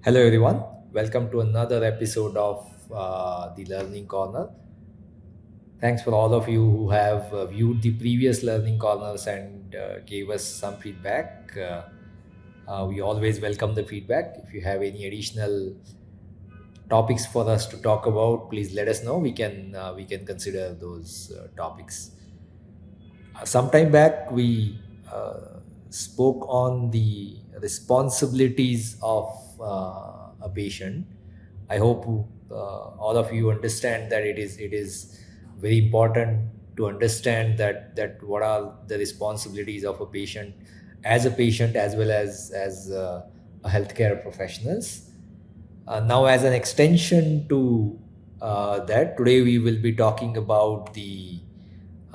Hello, everyone. Welcome to another episode of the Learning Corner. Thanks for all of you who have viewed the previous Learning Corners and gave us some feedback. We always welcome the feedback. If you have any additional topics for us to talk about, please let us know. We can consider those topics. Some time back, we spoke on the responsibilities of a patient. I hope all of you understand that it is very important to understand that what are the responsibilities of a patient as well as a healthcare professionals. Now, as an extension to that, today we will be talking about the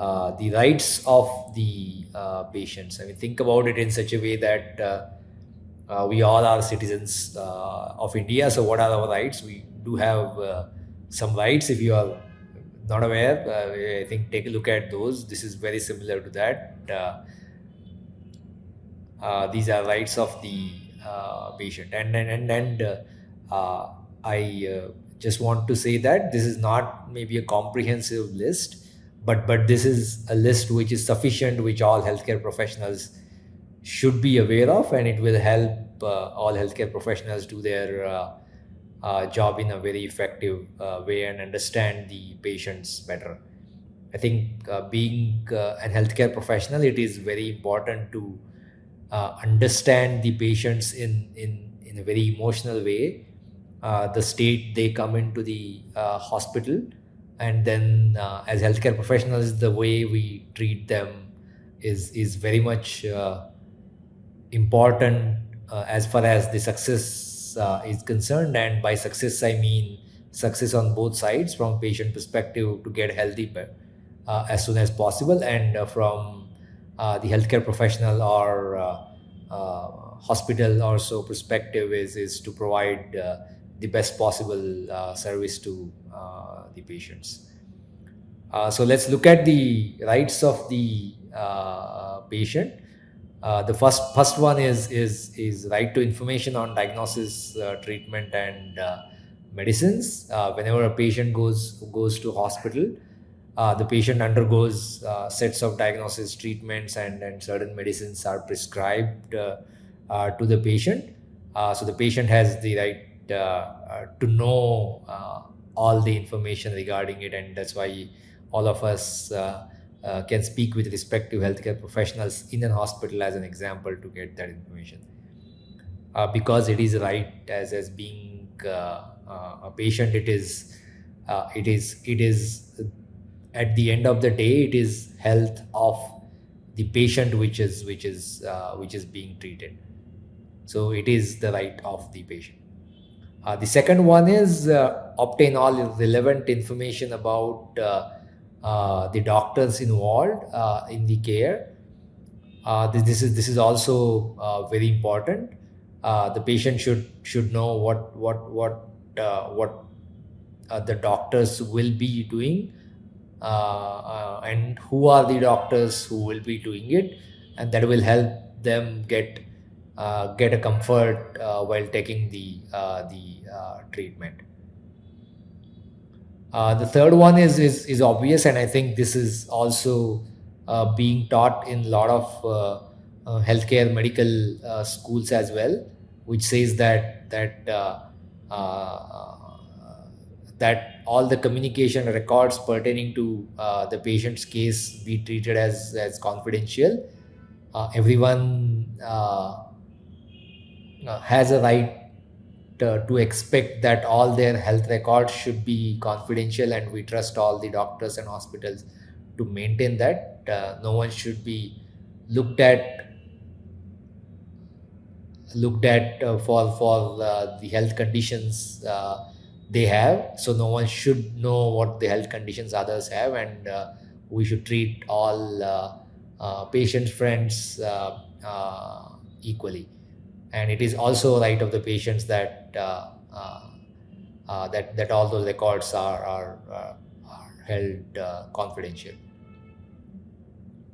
rights of the patients. I mean, think about it in such a way that we all are citizens of India. So, what are our rights? We do have some rights. If you are not aware, I think take a look at those. This is very similar to that. These are rights of the patient, and I just want to say that this is not maybe a comprehensive list, but this is a list which is sufficient, which all healthcare professionals should be aware of, and it will help all healthcare professionals do their job in a very effective way and understand the patients better. I think being a healthcare professional, it is very important to understand the patients in a very emotional way, the state they come into the hospital, and then as healthcare professionals, the way we treat them is very much important as far as the success is concerned. And by success, I mean success on both sides, from patient perspective to get healthy as soon as possible, and from the healthcare professional or hospital also perspective is to provide the best possible service to the patients. So let's look at the rights of the patient. The first one is right to information on diagnosis, treatment, and medicines. Whenever a patient goes to hospital, the patient undergoes sets of diagnosis, treatments, and certain medicines are prescribed to the patient. So the patient has the right to know all the information regarding it, and that's why all of us can speak with respective healthcare professionals in an hospital as an example to get that information, because it is right as being a patient. It is at the end of the day, it is health of the patient which is being treated. So it is the right of the patient. The second one is obtain all relevant information about the doctors involved in the care. This is also very important. The patient should know what the doctors will be doing, and who are the doctors who will be doing it, and that will help them get a comfort while taking the treatment. The third one is obvious, and I think this is also being taught in a lot of healthcare medical schools as well, which says that all the communication records pertaining to the patient's case be treated as confidential. Everyone has a right to expect that all their health records should be confidential, and we trust all the doctors and hospitals to maintain that. No one should be looked at for the health conditions they have. So no one should know what the health conditions others have, and we should treat all patients friends equally. And it is also right of the patients that that all those records are held confidential.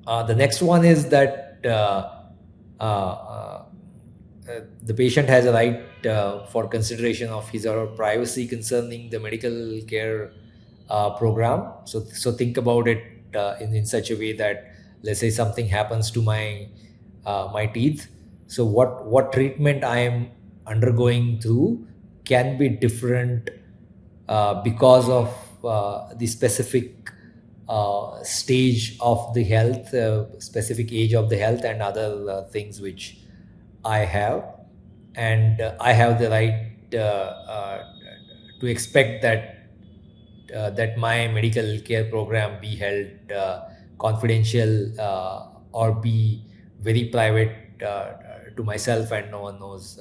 The next one is that the patient has a right for consideration of his or her privacy concerning the medical care program. So think about it in such a way that, let's say something happens to my teeth. So what treatment I am undergoing through can be different because of the specific stage of the health, specific age of the health, and other things which I have. And I have the right to expect that my medical care program be held confidential, or be very private to myself, and no one knows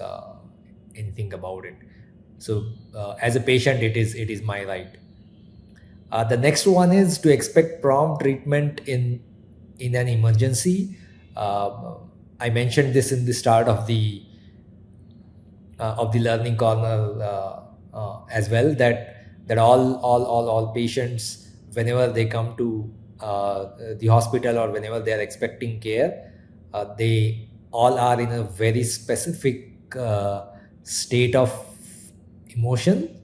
anything about it. So as a patient, it is my right. The next one is to expect prompt treatment in an emergency. I mentioned this in the start of the learning corner as well, that all patients, whenever they come to the hospital, or whenever they are expecting care, they all are in a very specific state of emotion.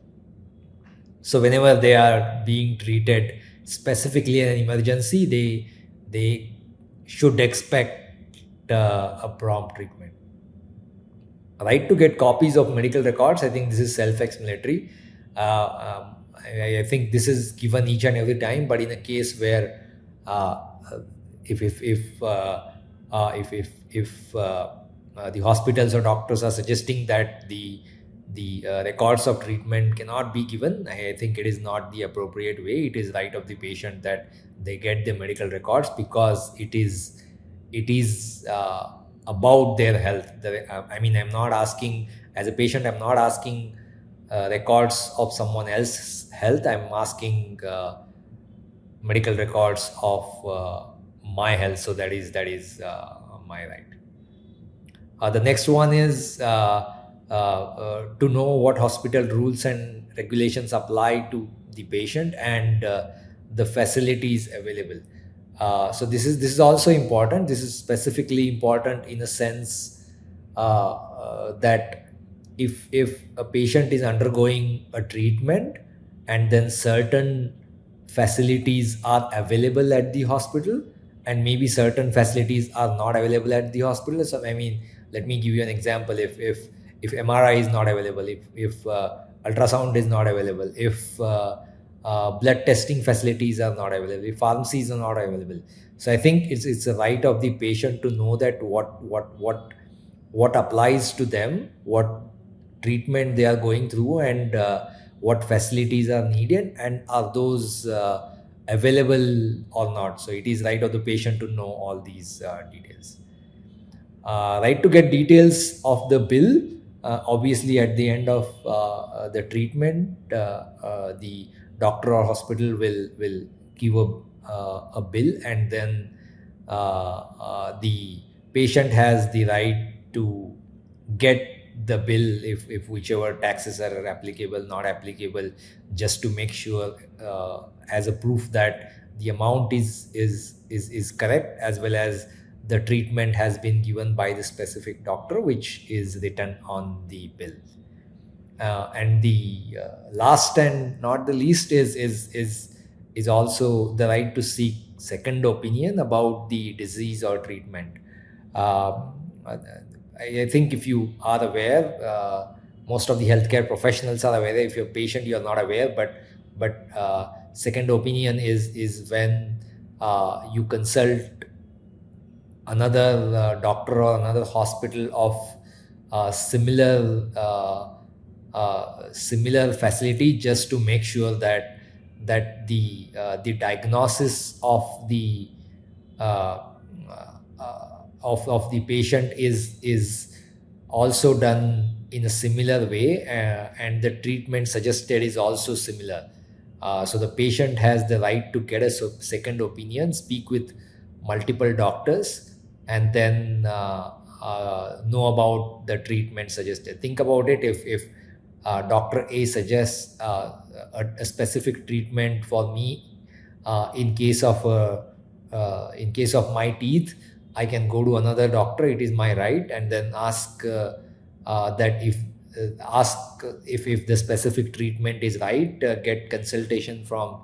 So whenever they are being treated specifically in an emergency, they should expect a prompt treatment. Right to get copies of medical records, I think this is self-explanatory. I think this is given each and every time, but in a case where if the hospitals or doctors are suggesting that the records of treatment cannot be given, I think it is not the appropriate way. It is right of the patient that they get the medical records, because it is about their health. I mean, I'm not asking, as a patient, I'm not asking records of someone else's health. I'm asking medical records of my health. So that is my right. The next one is to know what hospital rules and regulations apply to the patient, and the facilities available. So this is also important. This is specifically important in a sense that if a patient is undergoing a treatment, and then certain facilities are available at the hospital, and maybe certain facilities are not available at the hospital. So I mean, let me give you an example. If MRI is not available, if ultrasound is not available, if blood testing facilities are not available, if pharmacies are not available, so I think it's a right of the patient to know that what applies to them, what treatment they are going through, and what facilities are needed, and are those available or not. So it is right of the patient to know all these details. Right to get details of the bill. Obviously, at the end of the treatment, the doctor or hospital will give a bill, and then the patient has the right to get the bill, if whichever taxes are applicable, not applicable, just to make sure as a proof that the amount is correct, as well as the treatment has been given by the specific doctor, which is written on the bill. And the last and not the least is also the right to seek second opinion about the disease or treatment. I think if you are aware, most of the healthcare professionals are aware. If you're a patient, you're not aware, but second opinion is when you consult another doctor or another hospital of similar facility, just to make sure that the diagnosis of the of the patient is also done in a similar way, and the treatment suggested is also similar. So the patient has the right to get a second opinion, speak with multiple doctors, and then know about the treatment suggested. Think about it. If Dr. A suggests a specific treatment for me in case of my teeth, I can go to another doctor. It is my right, and then ask that if ask if the specific treatment is right, get consultation from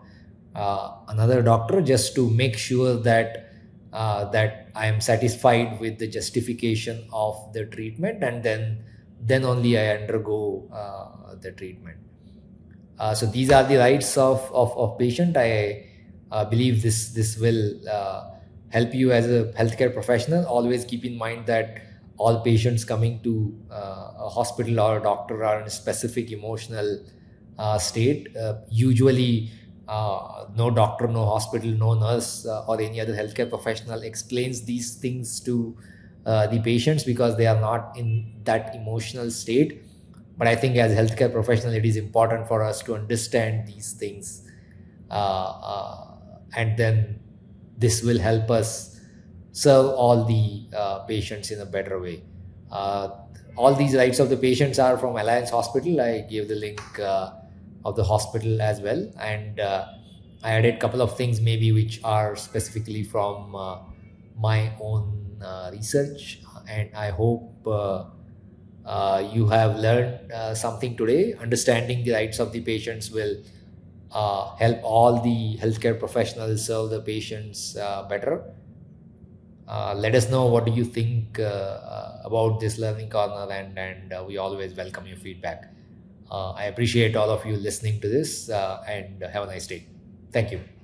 another doctor, just to make sure that I am satisfied with the justification of the treatment, and then only I undergo the treatment. So these are the rights of patient. I believe this will help you as a healthcare professional. Always keep in mind that all patients coming to a hospital or a doctor are in a specific emotional state. Usually, no doctor, no hospital, no nurse, or any other healthcare professional explains these things to the patients, because they are not in that emotional state. But I think as healthcare professional, it is important for us to understand these things, and then this will help us serve all the patients in a better way. Uh, all these rights of the patients are from Alliance Hospital. I gave the link of the hospital as well, and I added a couple of things maybe which are specifically from my own research, and I hope you have learned something today. Understanding the rights of the patients will help all the healthcare professionals serve the patients better. Let us know what do you think about this learning corner, and we always welcome your feedback. I appreciate all of you listening to this, and have a nice day. Thank you.